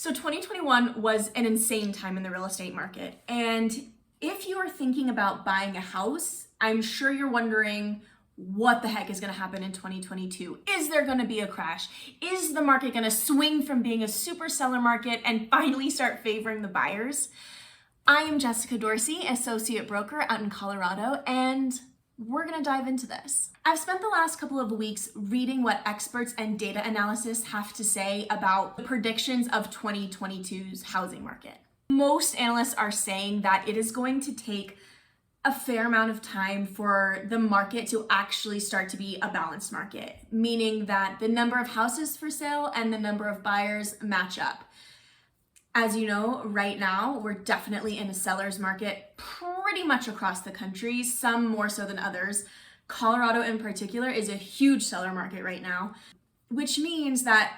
So 2021 was an insane time in the real estate market. And if you are thinking about buying a house, I'm sure you're wondering what the heck is going to happen in 2022. Is there going to be a crash? Is the market going to swing from being a super seller market and finally start favoring the buyers? I am Jessica Dorsey, associate broker out in Colorado, and we're going to dive into this. I've spent the last couple of weeks reading what experts and data analysts have to say about the predictions of 2022's housing market. Most analysts are saying that it is going to take a fair amount of time for the market to actually start to be a balanced market, meaning that the number of houses for sale and the number of buyers match up. As you know, right now, we're definitely in a seller's market pretty much across the country, some more so than others. Colorado in particular is a huge seller market right now, which means that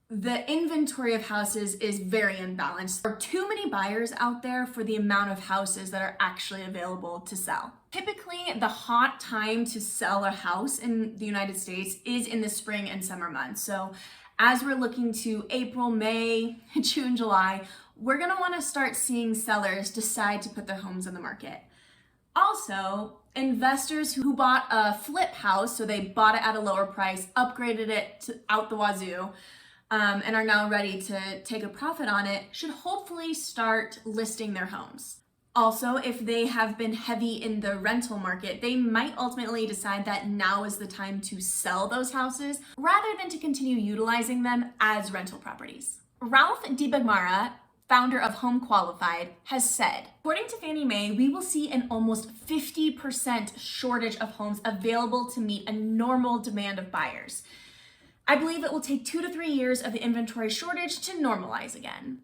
the inventory of houses is very imbalanced. There are too many buyers out there for the amount of houses that are actually available to sell. Typically, the hot time to sell a house in the United States is in the spring and summer months. So as we're looking to April, May, June, July, we're gonna wanna start seeing sellers decide to put their homes on the market. Also, investors who bought a flip house, so they bought it at a lower price, upgraded it out the wazoo, and are now ready to take a profit on it, should hopefully start listing their homes. Also, if they have been heavy in the rental market, they might ultimately decide that now is the time to sell those houses rather than to continue utilizing them as rental properties. Ralph DiBagmara, founder of Home Qualified, has said, according to Fannie Mae, we will see an almost 50% shortage of homes available to meet a normal demand of buyers. I believe it will take 2 to 3 years of the inventory shortage to normalize again.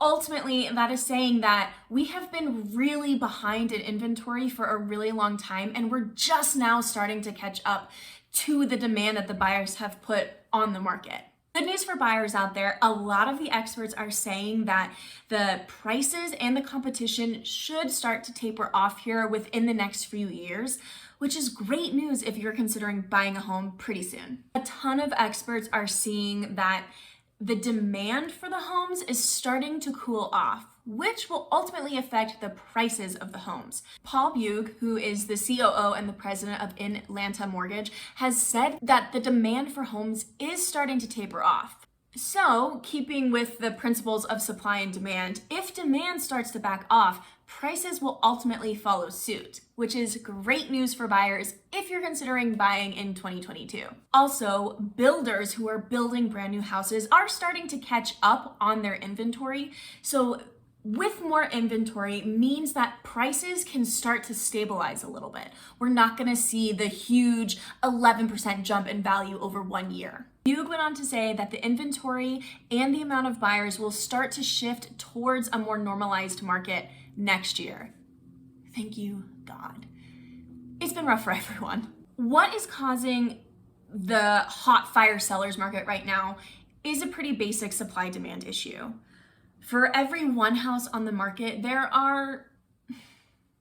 Ultimately, that is saying that we have been really behind in inventory for a really long time, and we're just now starting to catch up to the demand that the buyers have put on the market. Good news for buyers out there, a lot of the experts are saying that the prices and the competition should start to taper off here within the next few years, which is great news if you're considering buying a home pretty soon. A ton of experts are seeing that the demand for the homes is starting to cool off, which will ultimately affect the prices of the homes. Paul Bug, who is the COO and the president of Atlanta Mortgage, has said that the demand for homes is starting to taper off. So, keeping with the principles of supply and demand, if demand starts to back off, prices will ultimately follow suit, which is great news for buyers if you're considering buying in 2022. Also, builders who are building brand new houses are starting to catch up on their inventory. So with more inventory means that prices can start to stabilize a little bit. We're not gonna see the huge 11% jump in value over 1 year. Bug went on to say that the inventory and the amount of buyers will start to shift towards a more normalized market next year. Thank you, God. It's been rough for everyone. What is causing the hot fire sellers market right now is a pretty basic supply-demand issue. For every one house on the market, there are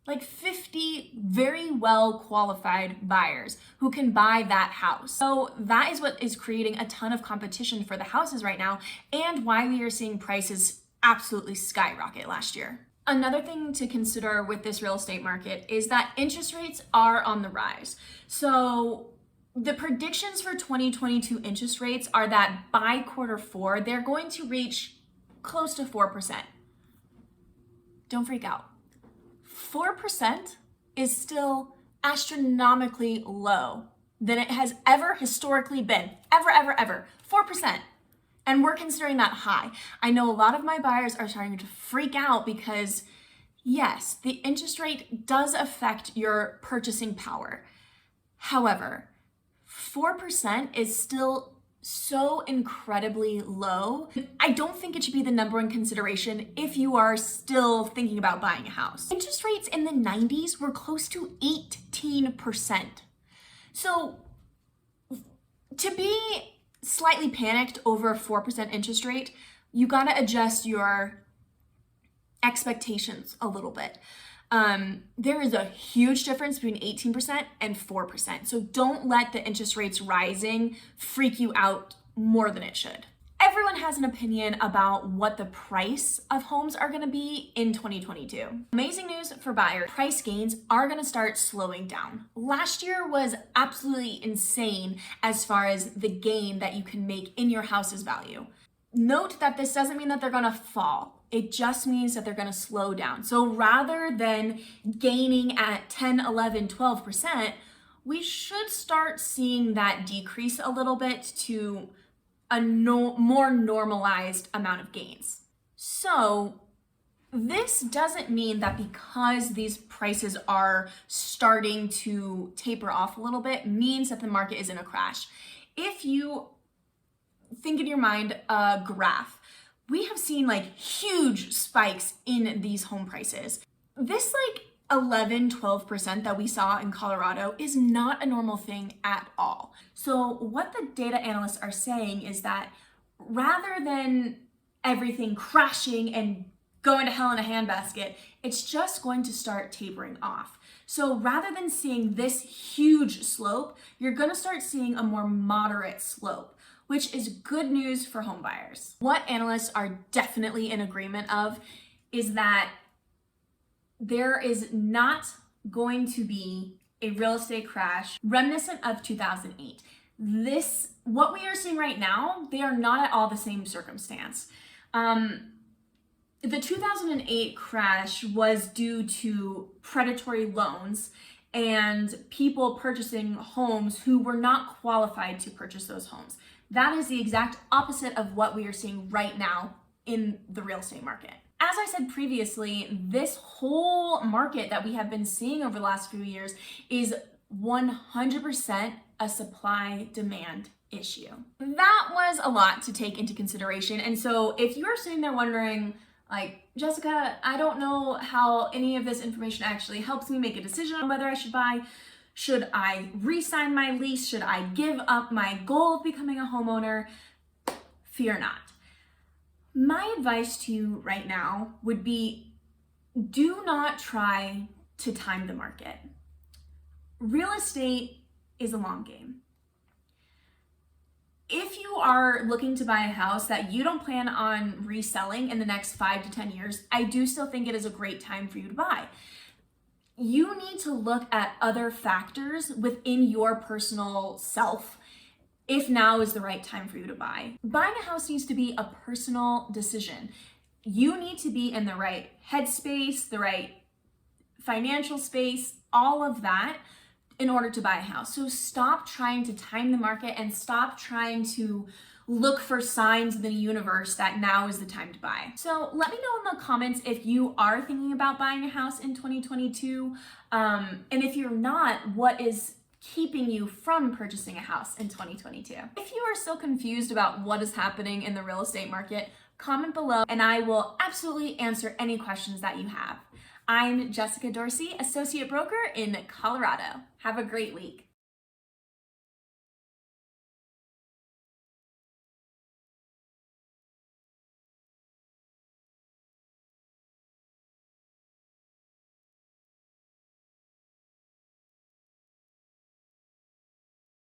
like 50 very well qualified buyers who can buy that house. So that is what is creating a ton of competition for the houses right now and why we are seeing prices absolutely skyrocket last year. Another thing to consider with this real estate market is that interest rates are on the rise. So the predictions for 2022 interest rates are that by Q4, they're going to reach close to 4%. Don't freak out. 4% is still astronomically low than it has ever historically been. Ever. 4%. And we're considering that high. I know a lot of my buyers are starting to freak out because, yes, the interest rate does affect your purchasing power. However, 4% is still so incredibly low. I don't think it should be the number one consideration if you are still thinking about buying a house. Interest rates in the 90s were close to 18%. So to be slightly panicked over a 4% interest rate, you gotta adjust your expectations a little bit. There is a huge difference between 18% and 4%. So don't let the interest rates rising freak you out more than it should. Everyone has an opinion about what the price of homes are going to be in 2022. Amazing news for buyers. Price gains are going to start slowing down. Last year was absolutely insane as far as the gain that you can make in your house's value. Note that this doesn't mean that they're going to fall. It just means that they're going to slow down. So rather than gaining at 10, 11, 12%, we should start seeing that decrease a little bit to a more normalized amount of gains. So this doesn't mean that because these prices are starting to taper off a little bit means that the market is in a crash. If you think in your mind a graph, we have seen like huge spikes in these home prices. This 11-12% that we saw in Colorado is not a normal thing at all. So what the data analysts are saying is that rather than everything crashing and going to hell in a handbasket, it's just going to start tapering off. So rather than seeing this huge slope, you're going to start seeing a more moderate slope, which is good news for home buyers. What analysts are definitely in agreement of is that there is not going to be a real estate crash reminiscent of 2008. What we are seeing right now, they are not at all the same circumstance. The 2008 crash was due to predatory loans and people purchasing homes who were not qualified to purchase those homes. That is the exact opposite of what we are seeing right now in the real estate market. As I said previously, this whole market that we have been seeing over the last few years is 100% a supply-demand issue. That was a lot to take into consideration. And so if you're sitting there wondering, Jessica, I don't know how any of this information actually helps me make a decision on whether I should buy. Should I re-sign my lease? Should I give up my goal of becoming a homeowner? Fear not. My advice to you right now would be, do not try to time the market. Real estate is a long game. If you are looking to buy a house that you don't plan on reselling in the next 5 to 10 years, I do still think it is a great time for you to buy. You need to look at other factors within your personal self if now is the right time for you to buy. Buying a house needs to be a personal decision. You need to be in the right headspace, the right financial space, all of that in order to buy a house. So stop trying to time the market and stop trying to look for signs in the universe that now is the time to buy. So let me know in the comments if you are thinking about buying a house in 2022. And if you're not, what is keeping you from purchasing a house in 2022? If you are still confused about what is happening in the real estate market, comment below and I will absolutely answer any questions that you have. I'm Jessica Dorsey, Associate Broker in Colorado. Have a great week.